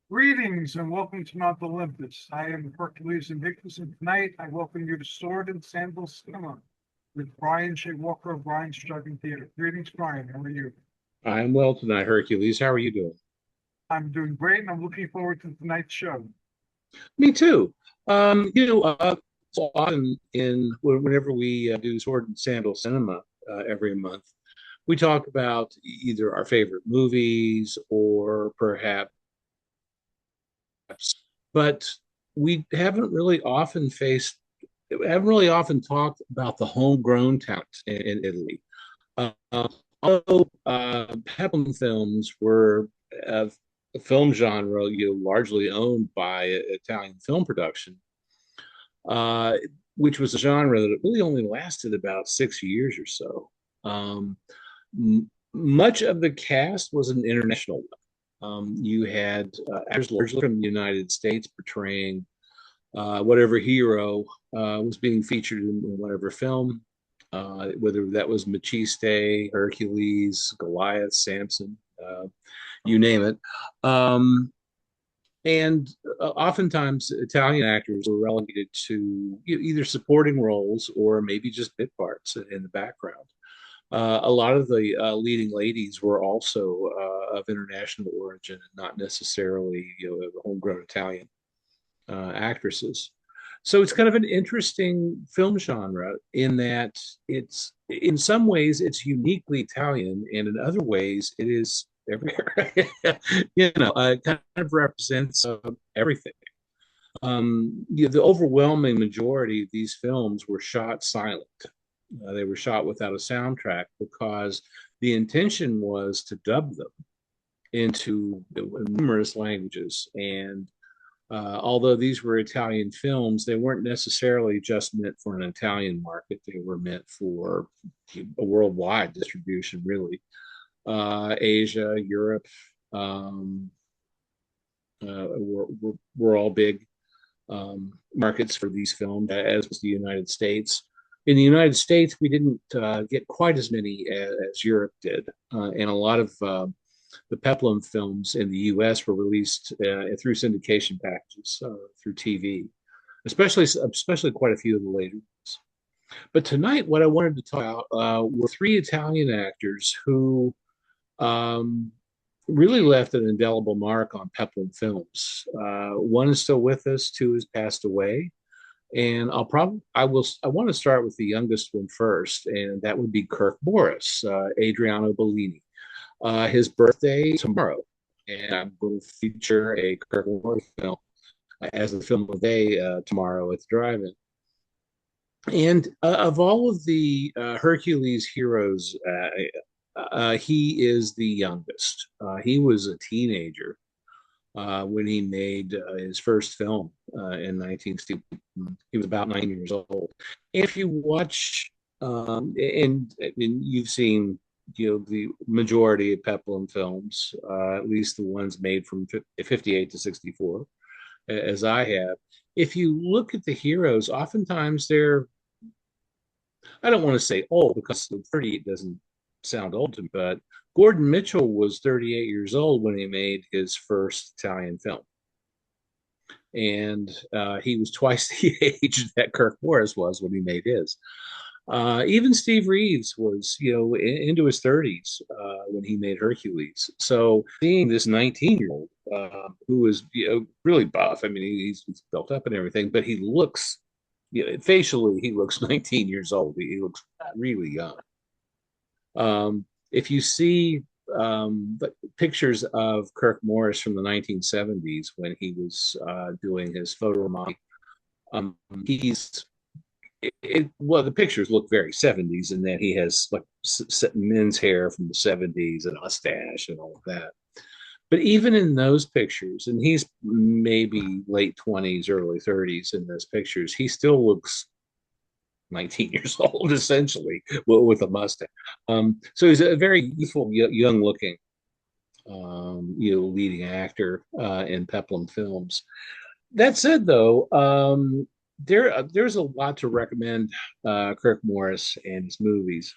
Greetings and welcome to Mount Olympus. I am Hercules Invictus, and tonight I welcome you to Sword and Sandal Cinema with Brian J. Walker of Brian's Driving Theater. Greetings, Brian. How are you? I'm well tonight, Hercules. How are you doing? I'm doing great, and I'm looking forward to tonight's show. Me too. So often whenever we do Sword and Sandal Cinema every month, we talk about either our favorite movies or perhaps, but we haven't really often talked about the homegrown talent in Italy. Although Peplum films were a film genre, largely owned by Italian film production, uh, which was a genre that really only lasted about 6 years or so. Um, Much of the cast was an international one. You had actors largely from the United States portraying whatever hero was being featured in whatever film, whether that was Machiste, Hercules, Goliath, Samson, you name it. Um, and Oftentimes, Italian actors were relegated to either supporting roles or maybe just bit parts in the background. A lot of the leading ladies were also of international origin, not necessarily homegrown Italian actresses. So it's kind of an interesting film genre in that it's in some ways it's uniquely Italian, and in other ways it is everywhere. It kind of represents everything. The overwhelming majority of these films were shot silent. They were shot without a soundtrack because the intention was to dub them into numerous languages. And although these were Italian films, they weren't necessarily just meant for an Italian market. They were meant for a worldwide distribution, really. Asia, Europe, um, were all big markets for these films, as was the United States. In the United States, we didn't get quite as many as Europe did, and a lot of the Peplum films in the U.S. were released through syndication packages through TV, especially quite a few of the later ones. But tonight, what I wanted to talk about were three Italian actors who um, really left an indelible mark on Peplum films. One is still with us, two has passed away, and I want to start with the youngest one first, and that would be Kirk Morris, Adriano Bellini. His birthday tomorrow, and I'm going to feature a Kirk Morris film as the film of the day tomorrow at the drive-in. And of all of the Hercules heroes, he is the youngest. He was a teenager when he made his first film in 1960. He was about 9 years old. And if you watch, and you've seen, the majority of Peplum films, at least the ones made from 58 to 64, as I have. If you look at the heroes, oftentimes they're, I don't want to say old because 38 doesn't sound old to me, but Gordon Mitchell was 38 years old when he made his first Italian film. And he was twice the age that Kirk Morris was when he made his. Even Steve Reeves was, into his 30s when he made Hercules. So seeing this 19-year-old who was, really buff. I mean, he's built up and everything, but he looks, facially, he looks 19 years old. He looks really young. If you see the pictures of Kirk Morris from the 1970s when he was doing his photo remodeling, he's well, the pictures look very 70s in that he has like men's hair from the 70s and a mustache and all of that. But even in those pictures, and he's maybe late 20s, early 30s in those pictures, he still looks 19 years old, essentially, with a mustache. So he's a very youthful, young looking, leading actor in Peplum films. That said, though, there's a lot to recommend Kirk Morris and his movies.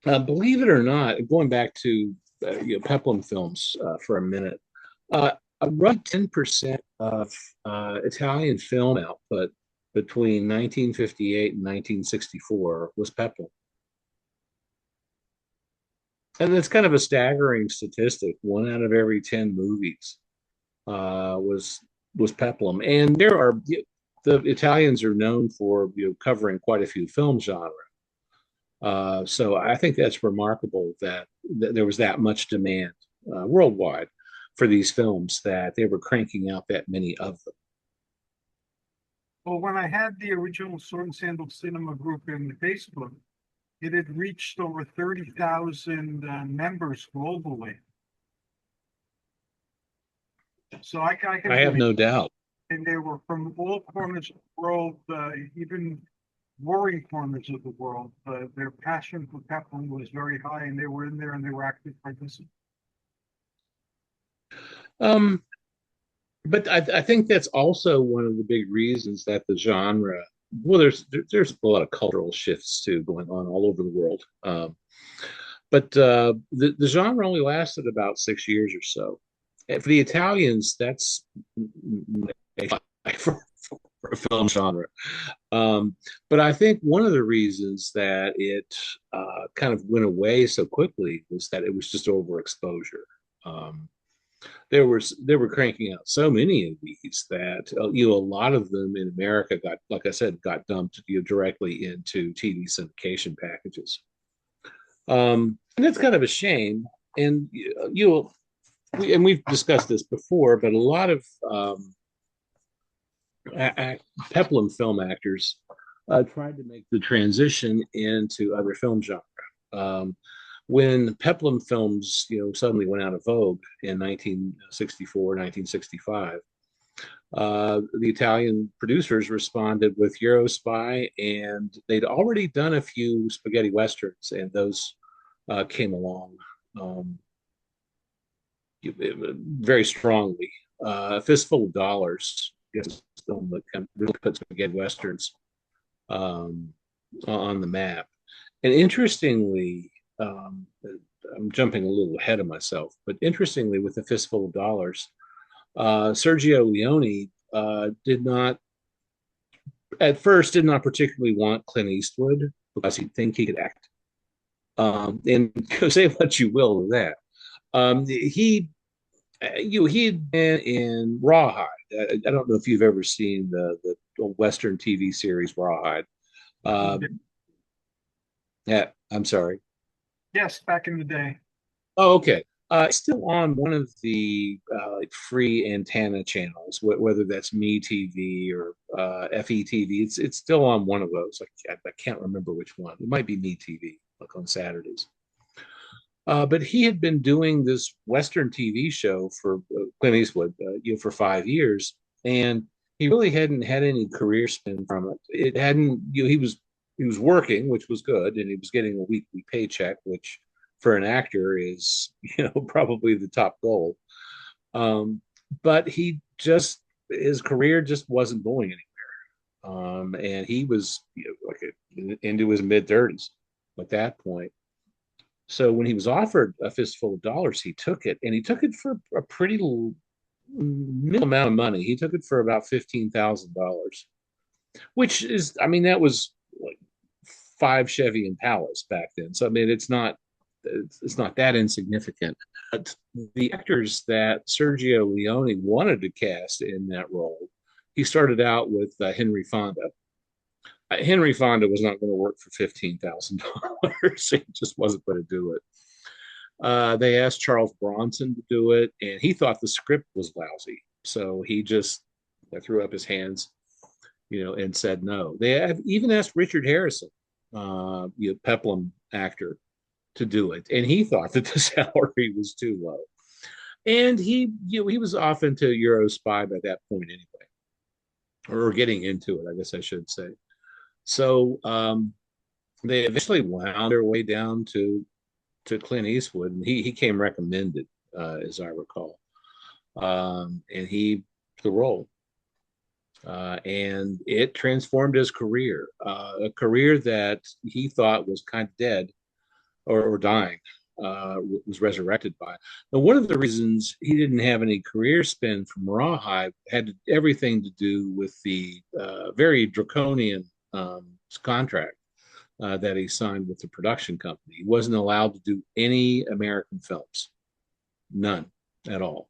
Believe it or not, going back to Peplum films for a minute, Roughly 10% of Italian film output between 1958 and 1964 was peplum. And that's kind of a staggering statistic. One out of every 10 movies uh, was was peplum. And the Italians are known for covering quite a few film genres. So I think that's remarkable that there was that much demand worldwide for these films that they were cranking out that many of them. Well, when I had the original Sword and Sandal Cinema group in Facebook, it had reached over 30,000 members globally. So I can I have believe, no doubt. and they were from all corners of the world, even warring corners of the world. Their passion for peplum was very high, and they were in there and they were active participants. Um, but I think that's also one of the big reasons that the genre, well, there's a lot of cultural shifts too going on all over the world. But the genre only lasted about 6 years or so. And for the Italians, that's for, for a film genre. But I think one of the reasons that it kind of went away so quickly was that it was just overexposure. Um, they were cranking out so many of these that a lot of them in America got, like I said, got dumped directly into TV syndication packages. And that's kind of a shame. And we've discussed this before, but a lot of peplum film actors tried to make the transition into other film genre. Um, when peplum films, suddenly went out of vogue in 1964, 1965, the Italian producers responded with Eurospy, and they'd already done a few spaghetti westerns, and those came along um, very strongly. A Fistful of Dollars, yes, film that kind of really put spaghetti westerns um, on the map. And interestingly, I'm jumping a little ahead of myself, but interestingly, with A Fistful of Dollars, Sergio Leone did not, at first, did not particularly want Clint Eastwood because he'd think he could act. And say what you will of that. He had been in Rawhide. I don't know if you've ever seen the Western TV series Rawhide. Yeah, I'm sorry. Yes, back in the day. Oh, okay. It's still on one of the like free antenna channels, whether that's MeTV or FETV. It's still on one of those. I can't remember which one. It might be MeTV, like on Saturdays. But he had been doing this Western TV show for Clint Eastwood, for 5 years, and he really hadn't had any career spin from it. It hadn't, he was working, which was good, and he was getting a weekly paycheck, which for an actor is, probably the top goal. Um, but his career just wasn't going anywhere, and he was like into his mid 30s at that point. So when he was offered A Fistful of Dollars, he took it, and he took it for a pretty minimal amount of money. He took it for about $15,000, which is, I mean, that was like five Chevy Impalas back then. So I mean, it's not that insignificant. But the actors that Sergio Leone wanted to cast in that role, he started out with Henry Fonda. Henry Fonda was not going to work for $15,000. He just wasn't going to do it. They asked Charles Bronson to do it, and he thought the script was lousy. So he just threw up his hands, and said no. They have even asked Richard Harrison, Peplum actor, to do it, and he thought that the salary was too low. And he was off into Eurospy by that point anyway, or getting into it, I guess I should say. So they eventually wound their way down to Clint Eastwood, and he came recommended, as I recall, and he the role, and it transformed his career, a career that he thought was kind of dead or dying. was resurrected by. Now, one of the reasons he didn't have any career spin from Rawhide had everything to do with the very draconian contract that he signed with the production company. He wasn't allowed to do any American films, none at all.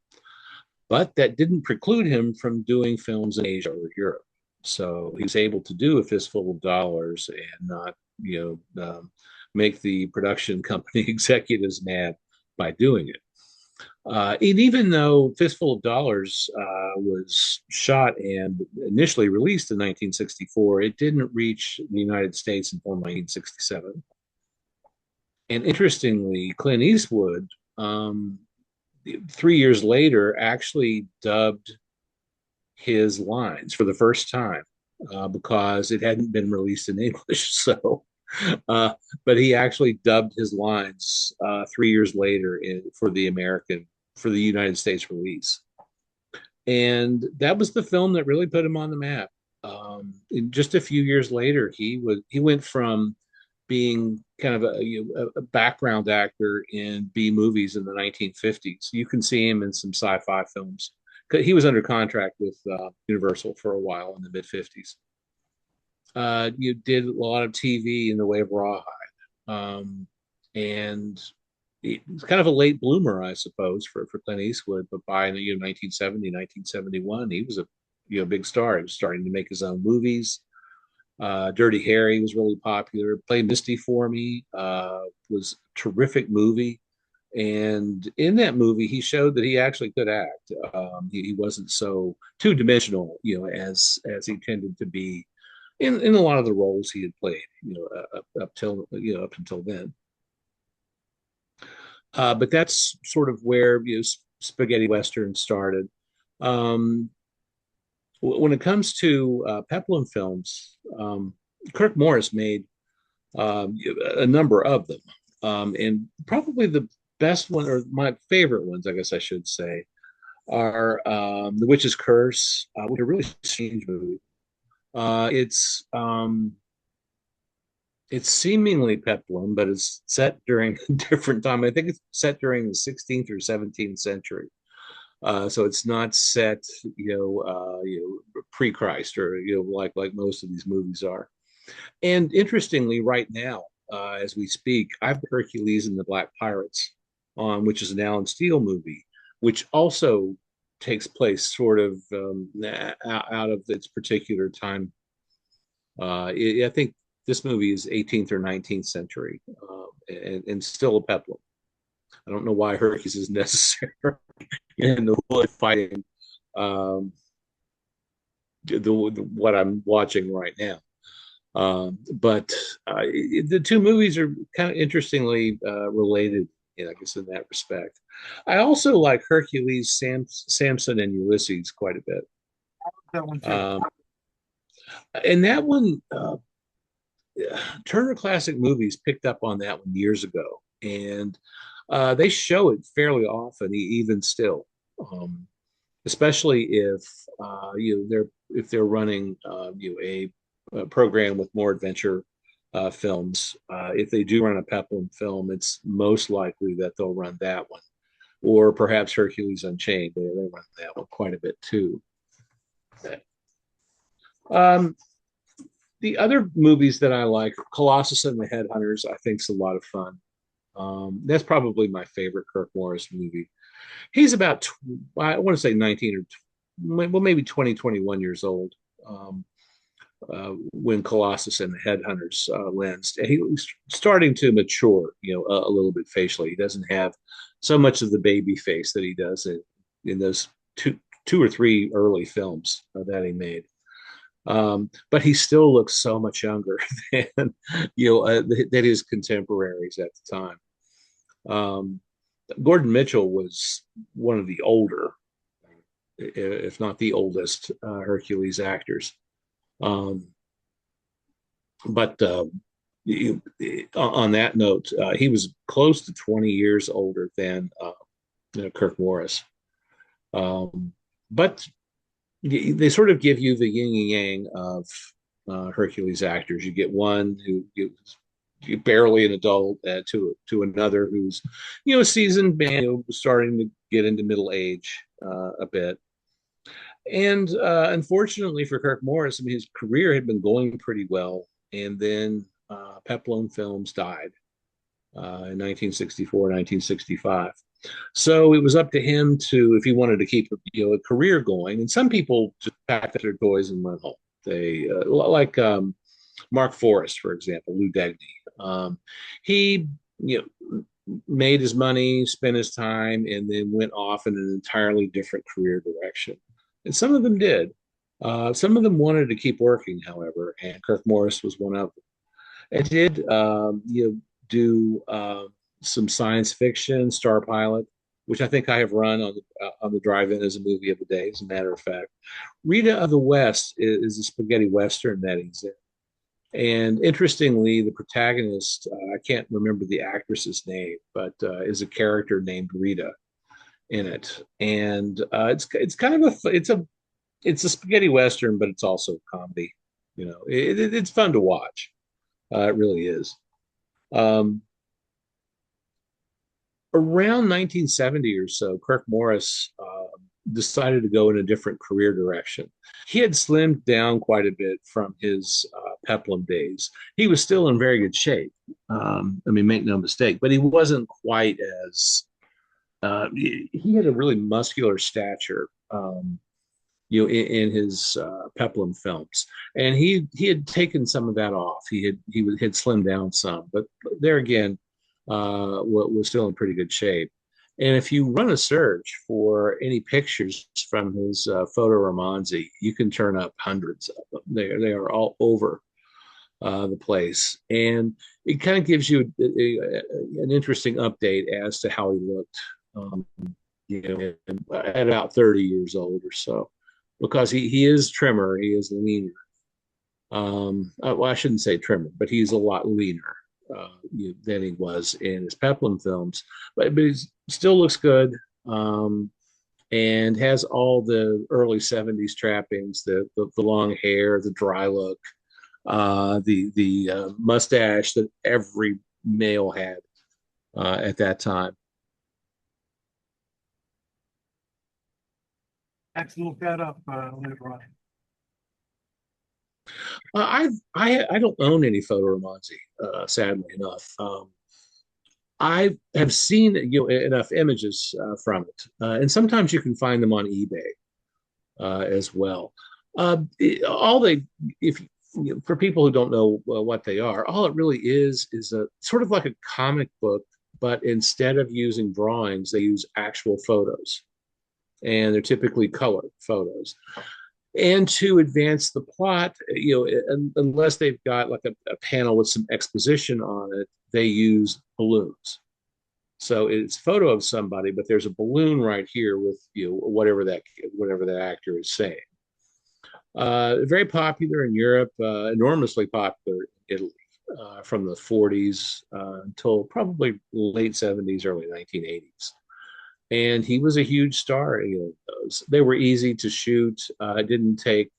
But that didn't preclude him from doing films in Asia or Europe. So he was able to do A Fistful of Dollars and not, make the production company executives mad by doing it. And even though Fistful of Dollars was shot and initially released in 1964, it didn't reach the United States until 1967. And interestingly, Clint Eastwood, 3 years later, actually dubbed his lines for the first time because it hadn't been released in English. But he actually dubbed his lines 3 years later for the United States release. And that was the film that really put him on the map. Just a few years later, he went from being kind of a background actor in B movies in the 1950s. You can see him in some sci-fi films. He was under contract with Universal for a while in the mid 50s. You did a lot of TV in the way of Rawhide, and it's kind of a late bloomer, I suppose, for Clint Eastwood. But by 1970, 1971, he was a big star. He was starting to make his own movies. Dirty Harry was really popular. Play Misty for Me was a terrific movie. And in that movie, he showed that he actually could act. He wasn't so two-dimensional, as he tended to be in a lot of the roles he had played, up until then. But that's sort of where spaghetti western started. When it comes to Peplum films, Kirk Morris made a number of them, and probably the best one, or my favorite ones, I guess I should say, are The Witch's Curse, which is a really strange movie. It's seemingly Peplum, but it's set during a different time. I think it's set during the 16th or 17th century. So it's not set, pre-Christ, or like most of these movies are. And interestingly, right now, as we speak, I've got Hercules and the Black Pirates on, which is an Alan Steele movie, which also takes place sort of out of its particular time. I think this movie is 18th or 19th century, and still a peplum. I don't know why Hercules is necessary in the wood fighting what I'm watching right now. But the two movies are kind of interestingly related, I guess, in that respect. I also like Hercules, Samson, and Ulysses quite a bit. That one too. And that one, Turner Classic Movies picked up on that one years ago, and they show it fairly often, even still, especially if they're running a program with more adventure films. If they do run a Peplum film, it's most likely that they'll run that one, or perhaps Hercules Unchained. They run that one quite a bit too. The other movies that I like, Colossus and the Headhunters, I think is a lot of fun. That's probably my favorite Kirk Morris movie. He's about, I want to say 19 or, well, maybe 20, 21 years old when Colossus and the Headhunters lensed. And he was starting to mature, a little bit facially. He doesn't have so much of the baby face that he does in those two or three early films that he made. But he still looks so much younger than than his contemporaries at the time. Gordon Mitchell was one of the older, if not the oldest, Hercules actors. But on that note, he was close to 20 years older than Kirk Morris. But they sort of give you the yin and yang of Hercules actors. You get one who barely an adult to another who's a seasoned man, starting to get into middle age a bit. And unfortunately for Kirk Morris, I mean, his career had been going pretty well, and then Peplum Films died in 1964, 1965. So it was up to him to, if he wanted to keep a career going. And some people just packed up their toys and went home. They like Mark Forrest, for example, Lou Degny. He made his money, spent his time, and then went off in an entirely different career direction. And some of them did. Some of them wanted to keep working, however, and Kirk Morris was one of them. And did do some science fiction, Star Pilot, which I think I have run on the drive-in as a movie of the day. As a matter of fact, Rita of the West is a spaghetti western that he's in. And interestingly, the protagonist, I can't remember the actress's name, but is a character named Rita in it. And it's kind of it's a spaghetti western, but it's also a comedy. It's fun to watch. It really is. Um, Around 1970 or so, Kirk Morris decided to go in a different career direction. He had slimmed down quite a bit from his Peplum days. He was still in very good shape. I mean, make no mistake, but he wasn't quite as he had a really muscular stature. In his Peplum films, and he had taken some of that off. He had slimmed down some, but there again, was still in pretty good shape. And if you run a search for any pictures from his photo romanzi, you can turn up hundreds of them. They are all over the place, and it kind of gives you an interesting update as to how he looked, at about 30 years old or so, because he is trimmer, he is leaner. Well, I shouldn't say trimmer, but he's a lot leaner than he was in his Peplum films. But he still looks good, and has all the early 70s trappings, the long hair, the dry look, the mustache that every male had at that time. Let's look that up later on. I don't own any photo romanzi, sadly enough. I have seen enough images from it, and sometimes you can find them on eBay as well. All they, if for people who don't know what they are, all it really is a sort of like a comic book, but instead of using drawings, they use actual photos, and they're typically color photos. And to advance the plot, unless they've got like a panel with some exposition on it, they use balloons. So it's a photo of somebody, but there's a balloon right here with whatever that actor is saying. Very popular in Europe, enormously popular in Italy from the 40s until probably late 70s, early 1980s. And he was a huge star in those. They were easy to shoot. It didn't take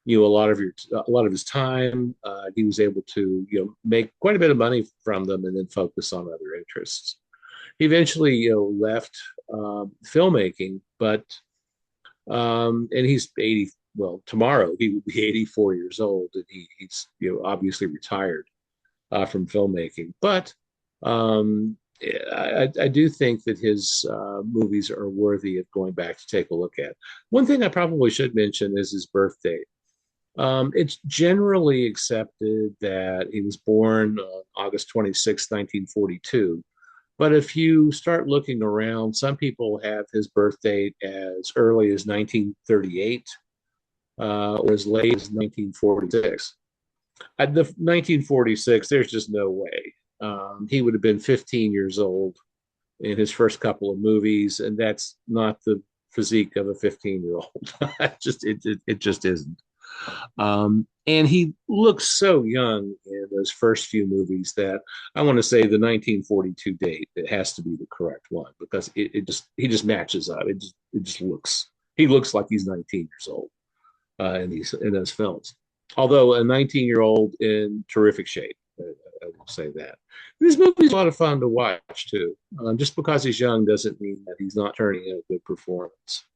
a lot of his time. He was able to make quite a bit of money from them, and then focus on other interests. He eventually left filmmaking, but and he's 80. Well, tomorrow he will be 84 years old, and he's obviously retired from filmmaking. But I do think that his movies are worthy of going back to take a look at. One thing I probably should mention is his birth date. It's generally accepted that he was born on August 26, 1942. But if you start looking around, some people have his birth date as early as 1938 or as late as 1946. At the 1946, there's just no way. He would have been 15 years old in his first couple of movies, and that's not the physique of a 15-year-old. it just isn't. And he looks so young in those first few movies that I want to say the 1942 date, it has to be the correct one, because he just matches up. It just looks, he looks like he's 19 years old in those films. Although a 19-year-old in terrific shape will say that. This movie's a lot of fun to watch too. Just because he's young doesn't mean that he's not turning in a good performance.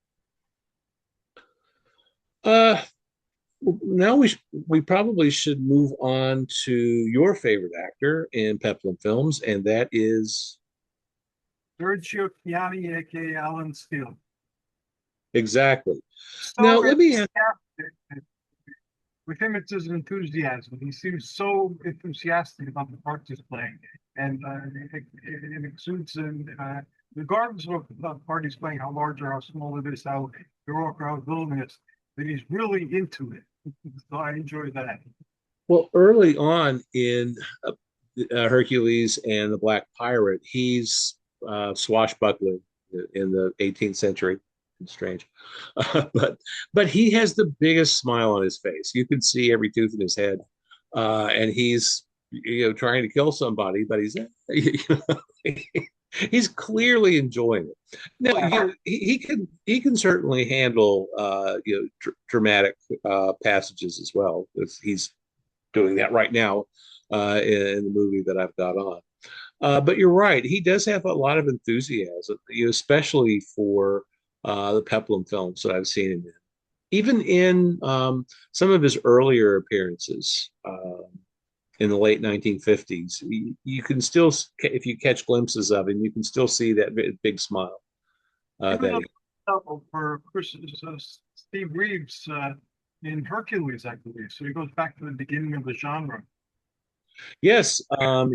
Uh, Now we probably should move on to your favorite actor in Peplum films, and that is Sergio Chiani, aka Alan Steele. exactly. Now So let me ask. enthusiastic. With him, it's his enthusiasm. He seems so enthusiastic about the part he's playing, and it exudes in regardless of the part he's playing, how large or how small it is, how heroic or how villainous, that he's really into it. So I enjoy that. Well, early on in Hercules and the Black Pirate, he's swashbuckling in the 18th century. It's strange, but he has the biggest smile on his face. You can see every tooth in his head, and he's trying to kill somebody, but he's clearly enjoying it. Now he can certainly handle dramatic passages as well. He's doing that right now in the movie that I've got on. But you're right. He does have a lot of enthusiasm, especially for the Peplum films that I've seen him in. Even in some of his earlier appearances in the late 1950s, you can still, if you catch glimpses of him, you can still see that big smile. He was That he, for Steve Reeves in Hercules, I believe. So he goes back to the beginning of the genre. yes,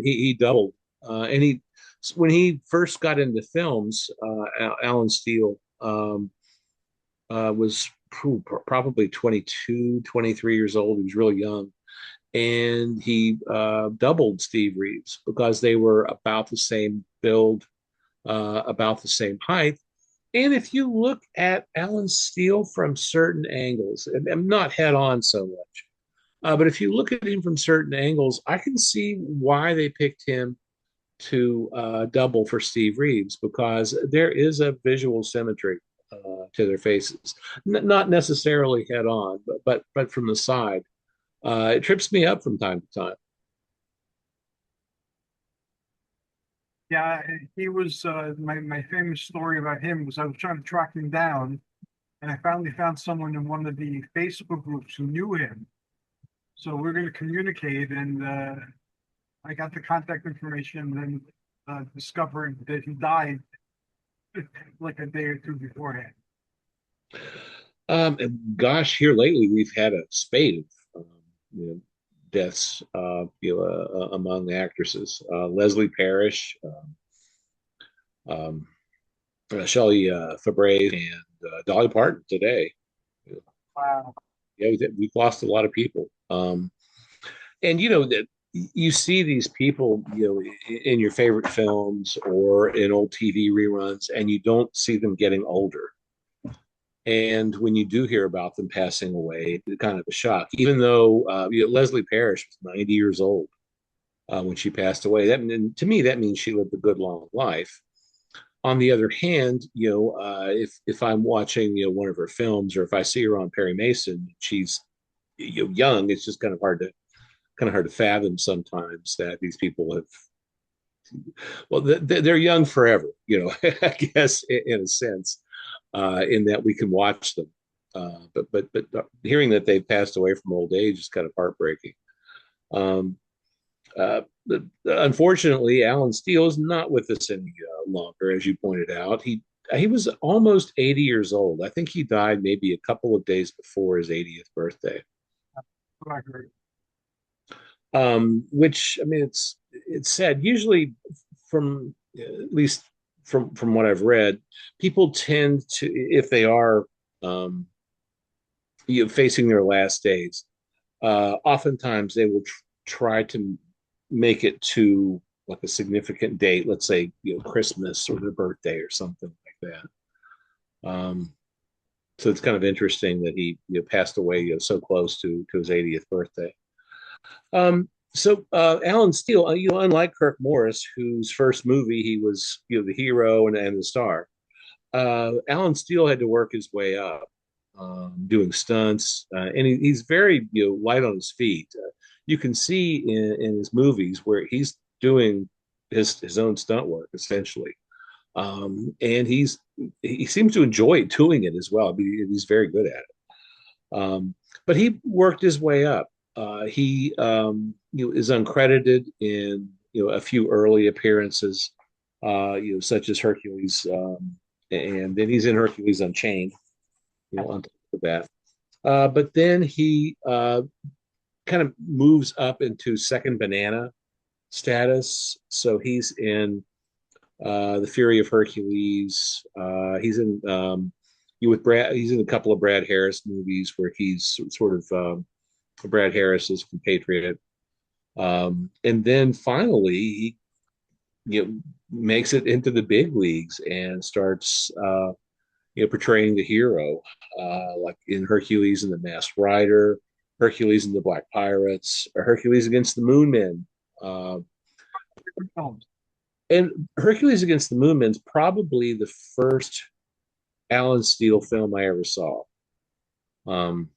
he doubled, and he when he first got into films, Alan Steele was probably 22, 23 years old. He was really young. And he doubled Steve Reeves because they were about the same build, about the same height. And if you look at Alan Steele from certain angles, and not head on so much, but if you look at him from certain angles, I can see why they picked him to double for Steve Reeves because there is a visual symmetry to their faces, not necessarily head on, but from the side. It trips me up from time to time. Yeah, he was my famous story about him was I was trying to track him down, and I finally found someone in one of the Facebook groups who knew him. So we're going to communicate, and I got the contact information, and then discovered that he died like a day or two beforehand. Gosh, here lately we've had a spate of deaths, among actresses. Leslie Parrish, um, Shelley Fabre, and Dolly Parton today. Wow. Yeah, we've lost a lot of people. And that you see these people, in your favorite films or in old TV reruns, and you don't see them getting older. And when you do hear about them passing away, it's kind of a shock. Even though Leslie Parrish was 90 years old when she passed away, and to me that means she lived a good long life. On the other hand, if I'm watching one of her films, or if I see her on Perry Mason, she's young. It's just kind of hard to fathom sometimes that these people have. Well, they're young forever, I guess in a sense, in that we can watch them. But hearing that they've passed away from old age is kind of heartbreaking. Um, Unfortunately, Alan Steele is not with us any longer, as you pointed out. He was almost 80 years old. I think he died maybe a couple of days before his 80th birthday. What I heard. Which I mean, it's sad. Usually, from at least from what I've read, people tend to, if they are facing their last days, oftentimes they will try to make it to like a significant date, let's say Christmas or their birthday or something like that. So it's kind of interesting that he passed away so close to his 80th birthday. So Alan Steele, unlike Kirk Morris, whose first movie he was the hero and the star, Alan Steele had to work his way up, doing stunts, and he's very light on his feet. you can see in his movies where he's doing his own stunt work essentially, and he seems to enjoy doing it as well. I mean, he's very good at it. But he worked his way up. He is uncredited in a few early appearances, such as Hercules, and then he's in Hercules Unchained, on top of that. But then he kind of moves up into second banana status. So he's in The Fury of Hercules. He's in with Brad. He's in a couple of Brad Harris movies where he's sort of Brad Harris's compatriot. And then finally, he makes it into the big leagues and starts portraying the hero, like in Hercules and the Masked Rider, Hercules and the Black Pirates, or Hercules against the Moon Men. And Hercules Against the Moon Men's probably the first Alan Steele film I ever saw. I'm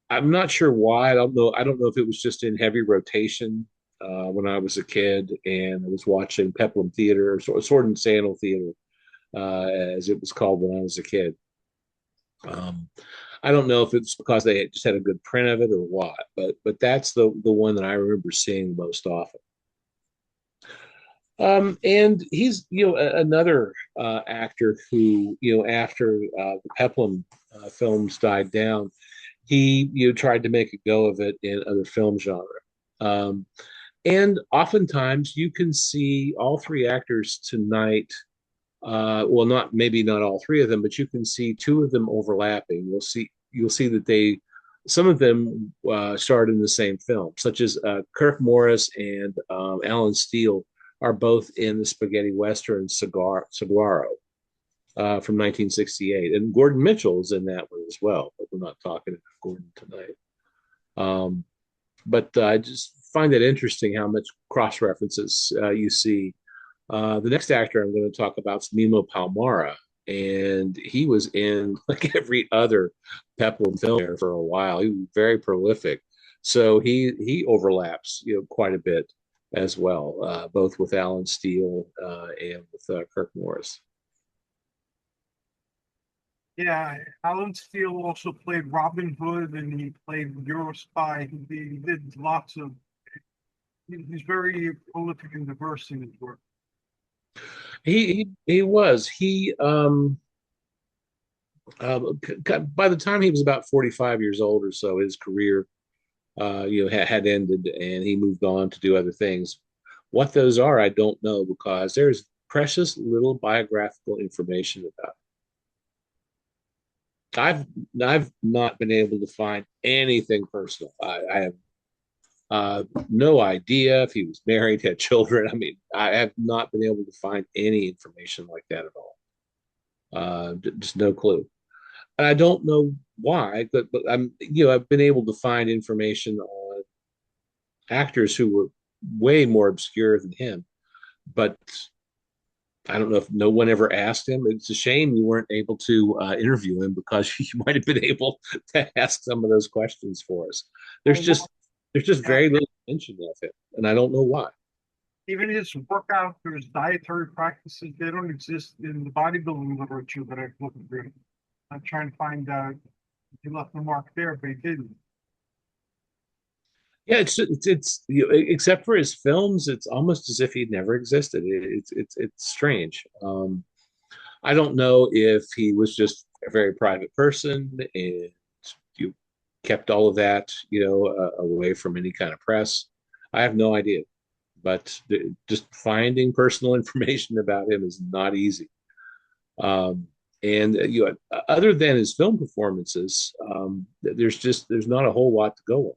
not sure why. I don't know. I don't know if it was just in heavy rotation when I was a kid and I was watching Peplum Theater or Sword and Sandal Theater, as it was called when I was a kid. I don't know if it's because they just had a good print of it or what, but that's the one that I remember seeing most often. And he's another actor who after the Peplum films died down, he tried to make a go of it in other film genre. And oftentimes you can see all three actors tonight. Well, not all three of them, but you can see two of them overlapping. You'll see that some of them starred in the same film, such as Kirk Morris and Alan Steele are both in the spaghetti western Saguaro from 1968, and Gordon Mitchell is in that one as well. But we're not talking about Gordon tonight. But I just find it interesting how much cross references you see. The next actor I'm going to talk about is Mimo Palmara, and he was in like every other Peplum film there for a while. He was very prolific, so he overlaps quite a bit as well, both with Alan Steele and with Kirk Morris. Yeah, Alan Steele also played Robin Hood, and he played Eurospy. He did lots of. He's very prolific and diverse in his work. He was by the time he was about 45 years old or so, his career had ended, and he moved on to do other things. What those are, I don't know, because there's precious little biographical information about it. I've not been able to find anything personal. I have no idea if he was married, had children. I mean, I have not been able to find any information like that at all. Just no clue. And I don't know why, but I've been able to find information on actors who were way more obscure than him. But I don't know if no one ever asked him. It's a shame you weren't able to interview him, because you might have been able to ask some of those questions for us. There's just very little mention of him, and I don't know why. Even his workout or his dietary practices, they don't exist in the bodybuilding literature that I've looked through. I'm trying to find out if he left the mark there, but he didn't. Yeah, it's except for his films, it's almost as if he'd never existed. It's strange. I don't know if he was just a very private person and you kept all of that, away from any kind of press. I have no idea, but just finding personal information about him is not easy. And other than his film performances, there's not a whole lot to go on.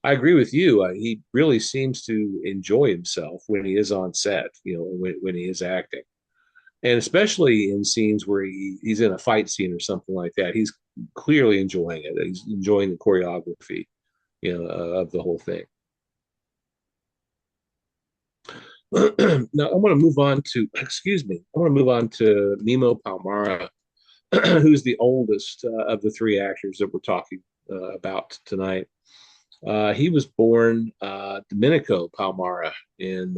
I agree with you. He really seems to enjoy himself when he is on set, when he is acting, and especially in scenes where he's in a fight scene or something like that. He's clearly enjoying it. He's enjoying the choreography, of the whole thing. Now I want to move on to, Mimo Palmara, who's the oldest of the three actors that we're talking about tonight. He was born Domenico Palmara in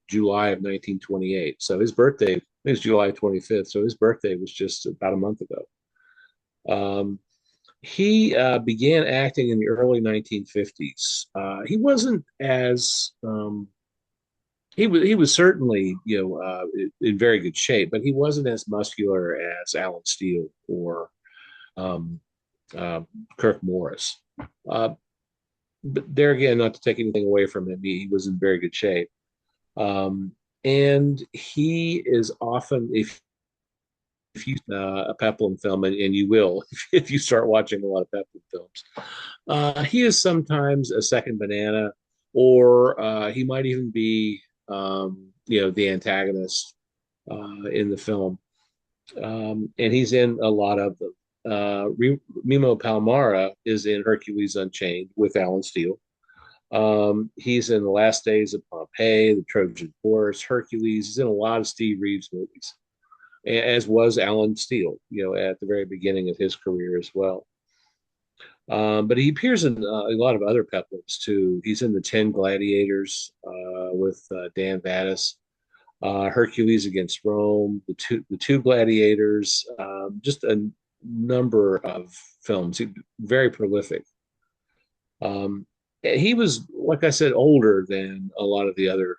July of 1928. So his birthday is July 25th. So his birthday was just about a month ago. He began acting in the early 1950s. He wasn't as he was certainly in very good shape, but he wasn't as muscular as Alan Steele or um, uh, Kirk Morris. Uh, but there again, not to take anything away from him, he was in very good shape. Um, and he is often, if you a Peplum film, and you will if you start watching a lot of Peplum films, he is sometimes a second banana, or he might even be the antagonist in the film. And he's in a lot of them. Mimo Palmara is in Hercules Unchained with Alan Steele. He's in The Last Days of Pompeii, The Trojan Horse, Hercules. He's in a lot of Steve Reeves movies, as was Alan Steele, at the very beginning of his career as well. But he appears in a lot of other peplums too. He's in The Ten Gladiators with Dan Vadas, Hercules Against Rome, the two Gladiators, just a number of films. Very prolific. He was, like I said, older than a lot of the other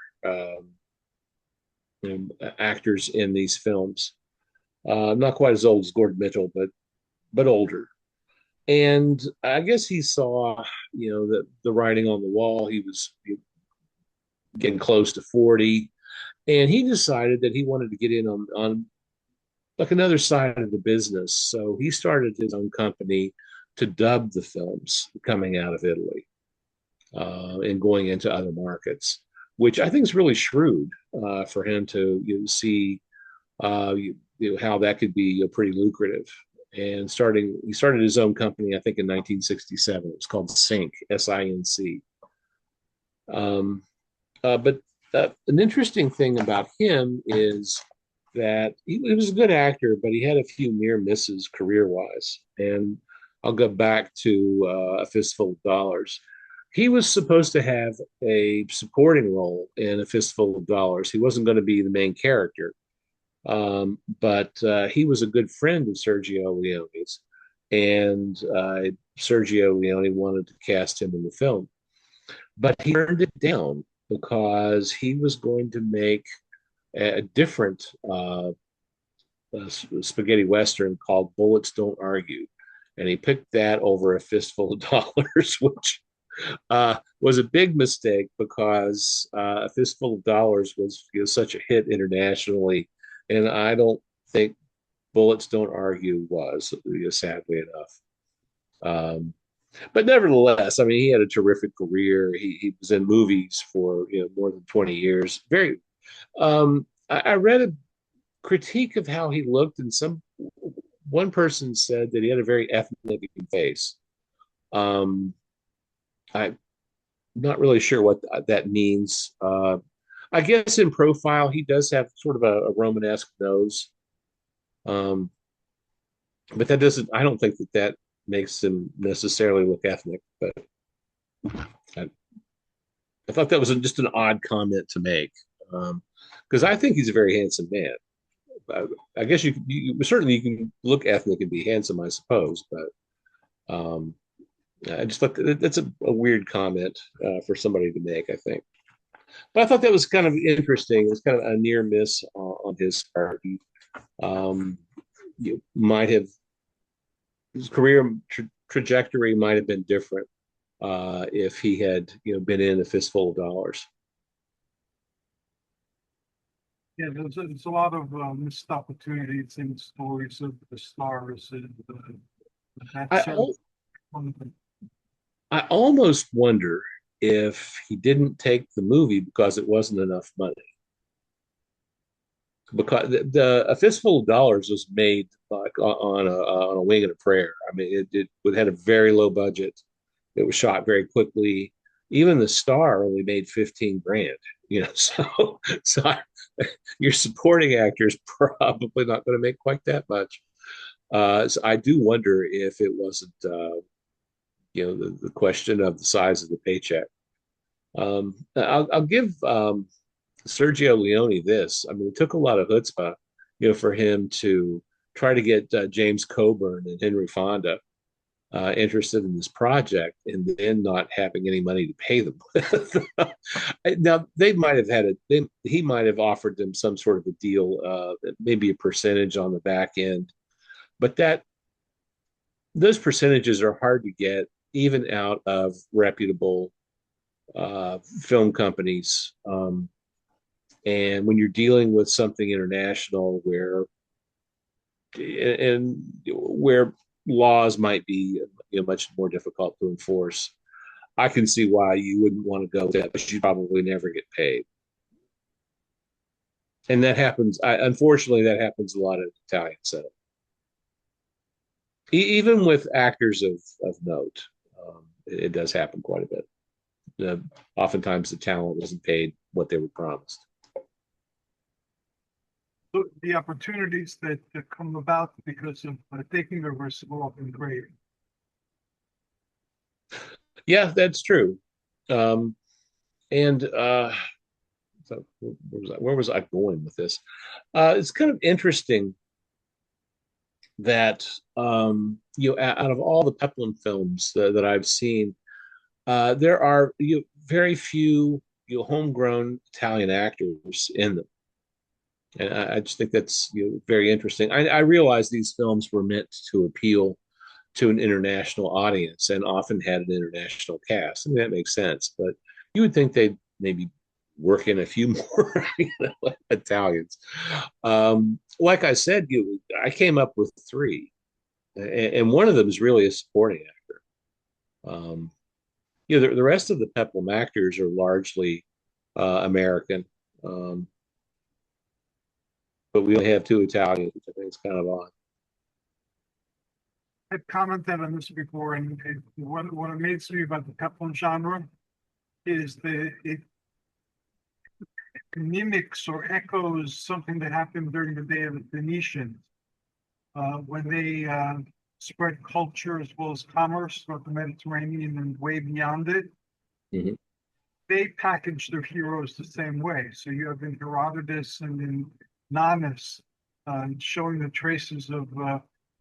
actors in these films. Not quite as old as Gordon Mitchell, but older. And I guess he saw, the writing on the wall. He was getting close to 40, and he decided that he wanted to get in on like another side of the business. So he started his own company to dub the films coming out of Italy and going into other markets, which I think is really shrewd for him to see how that could be pretty lucrative. And he started his own company, I think, in 1967. It was called Sync, SINC. But an interesting thing about him is that he was a good actor, but he had a few near misses career-wise. And I'll go back to A Fistful of Dollars. He was supposed to have a supporting role in A Fistful of Dollars. He wasn't going to be the main character. But he was a good friend of Sergio Leone's, and Sergio Leone wanted to cast him in the film. But he turned it down because he was going to make a different spaghetti western called Bullets Don't Argue. And he picked that over A Fistful of Dollars, which was a big mistake because A Fistful of Dollars was such a hit internationally. And I don't think Bullets Don't Argue was, sadly enough. But nevertheless, I mean, he had a terrific career. He was in movies for more than 20 years. I read a critique of how he looked, and one person said that he had a very ethnic face. I'm not really sure what that means. I guess in profile, he does have sort of a Romanesque nose. But I don't think that makes him necessarily look ethnic. But I thought that was just an odd comment to make. Because I think he's a very handsome man. I guess certainly you can look ethnic and be handsome, I suppose. But I just thought that's a weird comment for somebody to make, I think. But I thought that was kind of interesting. It was kind of a near miss on his part. Might have his career trajectory might have been different if he had been in A Fistful of Dollars. Yeah, there's a lot of missed opportunities in the stories of the stars, and I, that's al- one of the. I almost wonder if he didn't take the movie because it wasn't enough money. Because A Fistful of Dollars was made like on a wing and a prayer. I mean, it had a very low budget. It was shot very quickly. Even the star only made 15 grand. So your supporting actor is probably not going to make quite that much. So I do wonder if it wasn't the question of the size of the paycheck. I'll give Sergio Leone this. I mean, it took a lot of chutzpah, for him to try to get James Coburn and Henry Fonda interested in this project, and then not having any money to pay them. Now they might have he might have offered them some sort of a deal, maybe a percentage on the back end, but those percentages are hard to get even out of reputable film companies. And when you're dealing with something international where laws might be much more difficult to enforce, I can see why you wouldn't want to go with that, but you probably never get paid. And that happens. Unfortunately, that happens a lot in Italian cinema, even with actors of note. It does happen quite a bit. Oftentimes, the talent isn't paid what they were promised. So the opportunities that come about because of taking a risk are often great. Yeah, that's true. Um, and so where was I going with this? It's kind of interesting that out of all the Peplum films that I've seen, there are very few homegrown Italian actors in them, and I just think that's very interesting. I realize these films were meant to appeal to an international audience and often had an international cast. I mean, that makes sense, but you would think they'd maybe work in a few more Italians. Like I said, I came up with three, and one of them is really a supporting actor. The rest of the Peplum actors are largely American, but we only have two Italians, which I think is kind of odd. I've commented on this before, and what amazes me about the Peplum genre is that it mimics or echoes something that happened during the day of the Phoenicians, when they spread culture as well as commerce throughout the Mediterranean and way beyond it. Mm-hmm. They package their heroes the same way. So you have in Herodotus and in Nonnus showing the traces of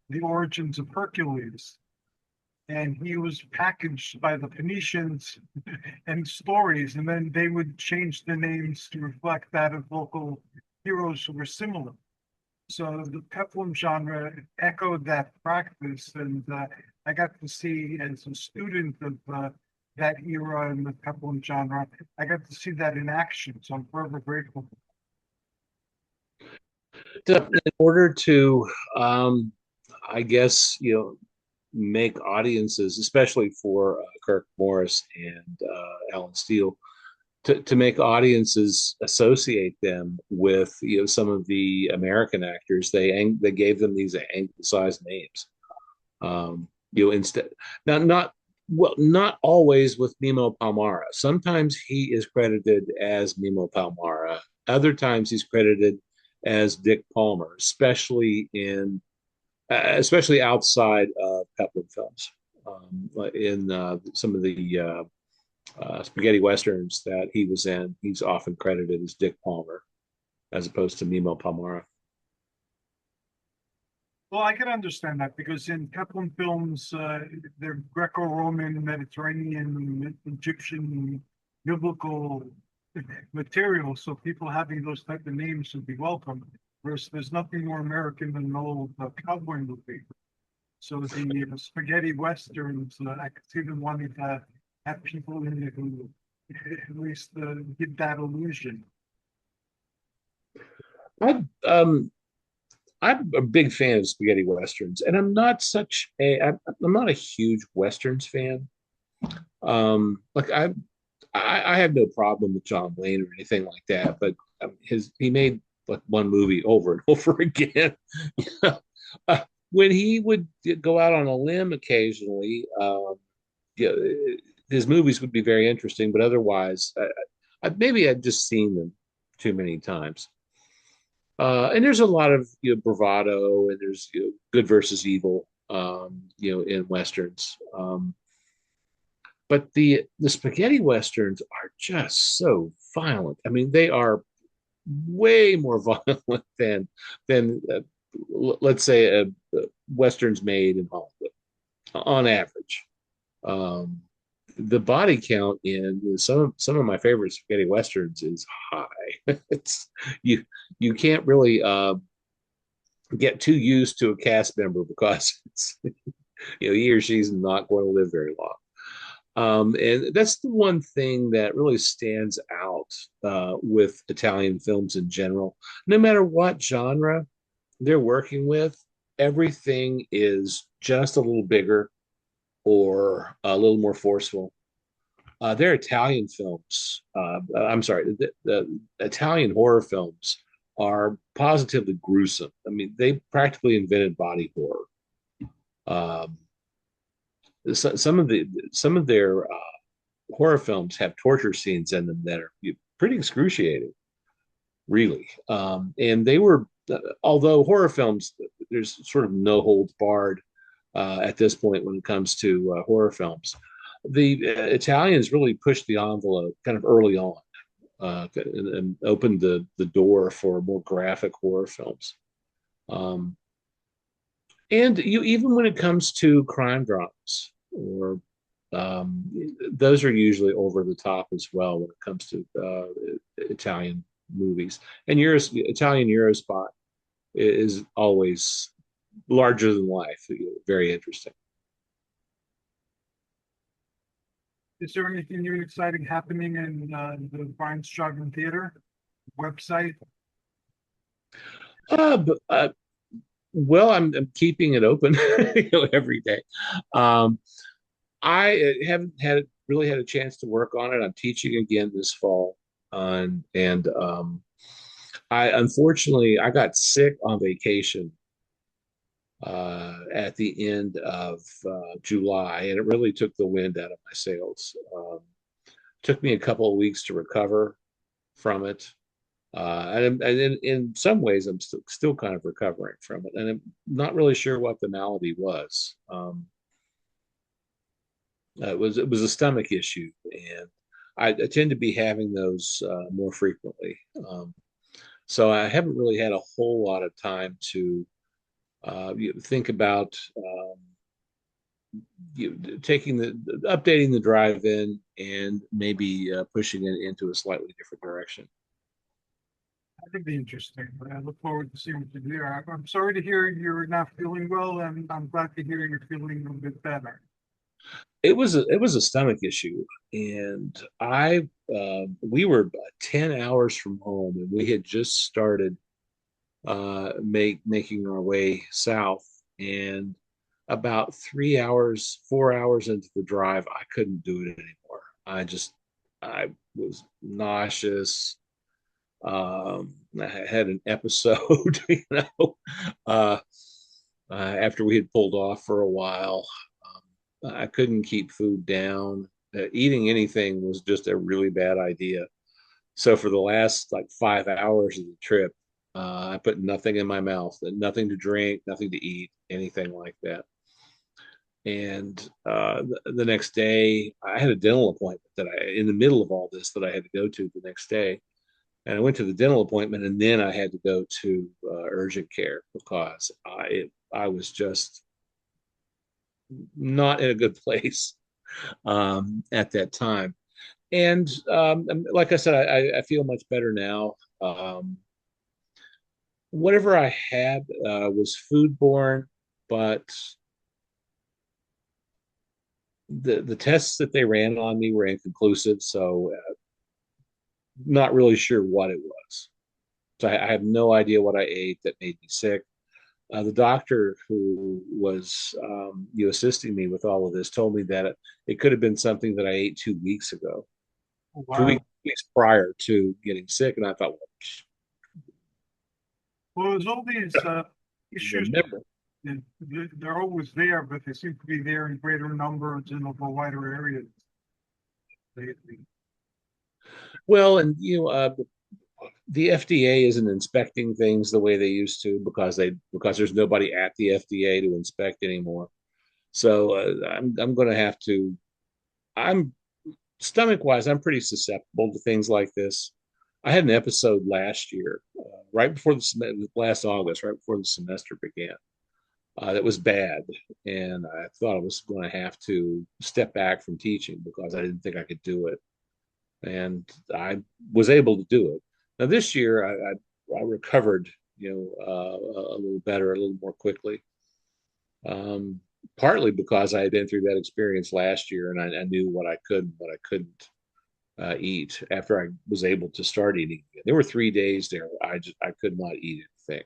the origins of Hercules. And he was packaged by the Phoenicians and stories, and then they would change the names to reflect that of local heroes who were similar. So the Peplum genre echoed that practice, and I got to see as a student of that era in the Peplum genre, I got to see that in action. So I'm forever grateful. In order to, I guess, make audiences, especially for Kirk Morris and Alan Steele, to make audiences associate them with some of the American actors, they gave them these anglicized names. Instead, now not always with Mimo Palmara. Sometimes he is credited as Mimo Palmara. Other times he's credited as Dick Palmer, especially outside of Peplum films. In some of the spaghetti westerns that he was in, he's often credited as Dick Palmer, as opposed to Mimo Palmara. Well, I can understand that because in Peplum films, they're Greco-Roman, Mediterranean, Egyptian, biblical material. So people having those type of names would be welcome. Whereas there's nothing more American than an old cowboy movie. So the spaghetti westerns, I could see them wanting to have people in it who at least give that illusion. I'm a big fan of spaghetti westerns, and I'm not a huge westerns fan. Like I have no problem with John Wayne or anything like that, but he made like one movie over and over again. When he would go out on a limb occasionally, yeah, his movies would be very interesting, but otherwise, maybe I'd just seen them too many times. And there's a lot of bravado, and there's good versus evil, in westerns. but the spaghetti westerns are just so violent. I mean, they are way more violent than let's say westerns made in Hollywood on average. Um, the body count in some of my favorite spaghetti westerns is high. It's you you can't really get too used to a cast member because it's he or she's not going to live very long. And that's the one thing that really stands out with Italian films in general. No matter what genre they're working with, everything is just a little bigger or a little more forceful. Their Italian films, I'm sorry, the Italian horror films are positively gruesome. I mean, they practically invented body horror. Um, some of their horror films have torture scenes in them that are pretty excruciating, really. And they were, although horror films, there's sort of no holds barred at this point when it comes to horror films. The Italians really pushed the envelope kind of early on and opened the door for more graphic horror films. Um, and even when it comes to crime dramas or um, those are usually over the top as well when it comes to Italian movies. And Italian Eurospot is always larger than life, very interesting. Is there anything new and exciting happening in the Brian Strugman Theater website? But, well, I'm keeping it open every day. Um, I haven't really had a chance to work on it. I'm teaching again this fall, and I unfortunately I got sick on vacation at the end of July, and it really took the wind out of my sails. Took me a couple of weeks to recover from it, and in some ways, I'm still kind of recovering from it, and I'm not really sure what the malady was. It was a stomach issue, and I tend to be having those more frequently. So I haven't really had a whole lot of time to think about taking the updating the drive-in and maybe pushing it into a slightly different direction. That'd be interesting. I look forward to seeing what you do there. I'm sorry to hear you're not feeling well, and I'm glad to hear you're feeling a bit better. It was a stomach issue, and I we were about 10 hours from home, and we had just started making our way south, and about 3 hours, 4 hours into the drive, I couldn't do it anymore. I was nauseous. I had an episode, uh, after we had pulled off for a while. I couldn't keep food down. Eating anything was just a really bad idea. So for the last like 5 hours of the trip, I put nothing in my mouth, nothing to drink, nothing to eat, anything like that. And the next day, I had a dental appointment in the middle of all this, that I had to go to the next day. And I went to the dental appointment, and then I had to go to urgent care because I was just not in a good place at that time. And like I said, I feel much better now. Whatever I had was foodborne, but the tests that they ran on me were inconclusive, so not really sure what it was. So I have no idea what I ate that made me sick. The doctor who was assisting me with all of this told me that it could have been something that I ate 2 weeks ago, Oh, two wow. weeks, weeks prior to getting sick, and I thought, well, Well, there's all these issues. remember. They're always there, but they seem to be there in greater numbers and over wider areas lately. Well, and the FDA isn't inspecting things the way they used to because there's nobody at the FDA to inspect anymore. So I'm going to have to I'm stomach wise, I'm pretty susceptible to things like this. I had an episode last year, right before last August, right before the semester began, that was bad, and I thought I was going to have to step back from teaching because I didn't think I could do it, and I was able to do it. Now this year, I recovered, a little better, a little more quickly. Um, Partly because I had been through that experience last year, and I knew what I could and what I couldn't eat after I was able to start eating again. There were 3 days there I could not eat anything.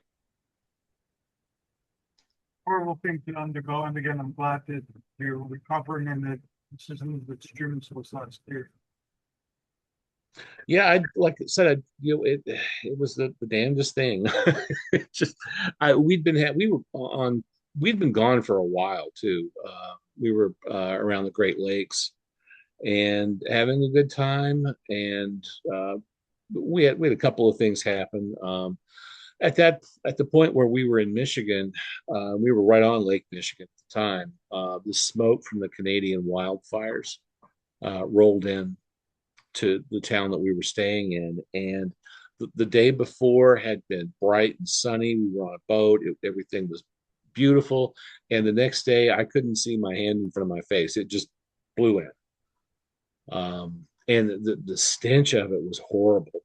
Horrible thing to undergo, and again, I'm glad that you're recovering and that this isn't the extreme so it's last year. Yeah, I like I said, it was the damnedest thing. It just I we were on we'd been gone for a while too. We were around the Great Lakes and having a good time, and we had a couple of things happen. At the point where we were in Michigan, we were right on Lake Michigan at the time. The smoke from the Canadian wildfires rolled in to the town that we were staying in, and the day before had been bright and sunny. We were on a boat. Everything was beautiful, and the next day I couldn't see my hand in front of my face. It just blew in, and the stench of it was horrible.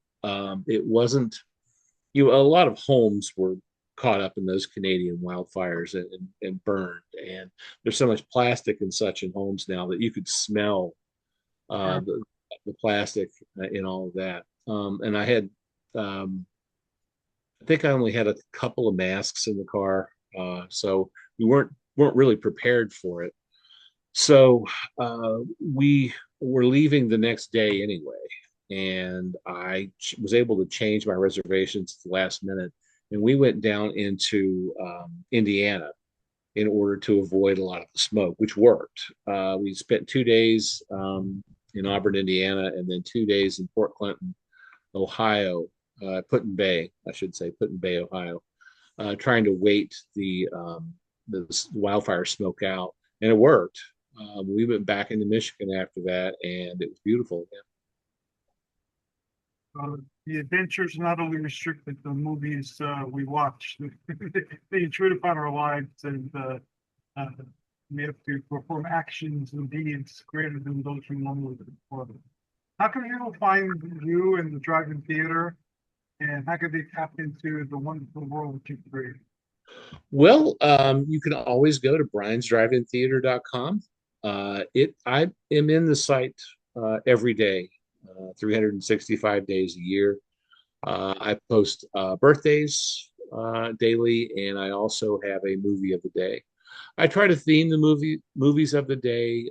It wasn't a lot of homes were caught up in those Canadian wildfires and burned. And there's so much plastic and such in homes now that you could smell Sure. the plastic in all of that. And um, I think I only had a couple of masks in the car, so we weren't really prepared for it. So we were leaving the next day anyway, and I was able to change my reservations at the last minute, and we went down into Indiana in order to avoid a lot of the smoke, which worked. We spent 2 days in Auburn, Indiana, and then 2 days in Port Clinton, Ohio, Put-in Bay, I should say, Put-in Bay, Ohio, trying to wait the wildfire smoke out, and it worked. We went back into Michigan after that, and it was beautiful again. The adventures not only restricted to the movies we watch, they intrude upon our lives, and uh, we have to perform actions and deeds greater than those we normally perform. How can people find you in the drive-in theater, and how can they tap into the wonderful world that you create? Well, you can always go to briansdrivein theater.com. I am in the site every day, 365 days a year. I post birthdays daily, and I also have a movie of the day. I try to theme the movies of the day.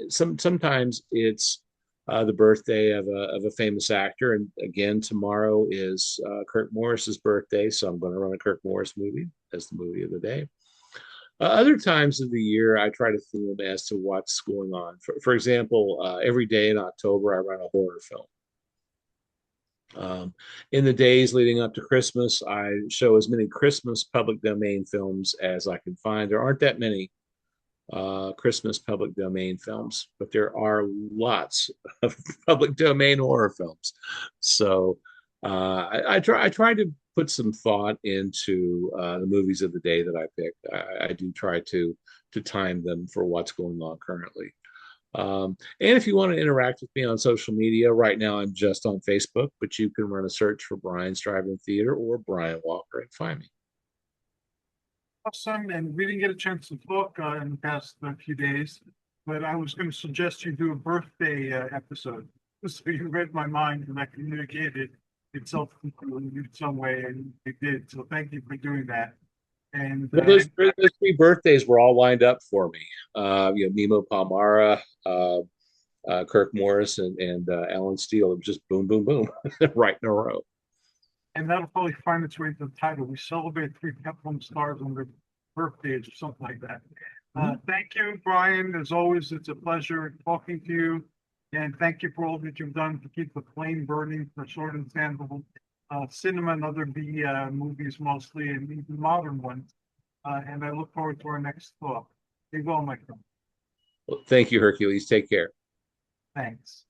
Sometimes it's the birthday of a famous actor, and again, tomorrow is Kirk Morris's birthday, so I'm going to run a Kirk Morris movie as the movie of the day. Other times of the year, I try to theme as to what's going on. For example, every day in October, I run a horror film. In the days leading up to Christmas, I show as many Christmas public domain films as I can find. There aren't that many Christmas public domain films, but there are lots of public domain horror films. So I try to put some thought into the movies of the day that I pick. I do try to time them for what's going on currently. And if you want to interact with me on social media, right now I'm just on Facebook, but you can run a search for Brian's Drive-In Theater or Brian Walker and find me. Awesome, and we didn't get a chance to talk in the past few days, but I was going to suggest you do a birthday episode. So you read my mind and I communicated itself to you in some way, and it did. So thank you for doing that. And Well, those three birthdays were all lined up for me. Mimo Palmara, Kirk Morris, and Alan Steele. It was just boom, boom, boom, right in a row. and that'll probably find its way into the title. We celebrate three Peplum stars on their birthdays or something like that. Thank you, Brian. As always, it's a pleasure talking to you. And thank you for all that you've done to keep the flame burning for Sword and Sandal cinema and other B movies mostly, and even modern ones. And I look forward to our next talk. Be well, my friend. Well, thank you, Hercules. Take care. Thanks.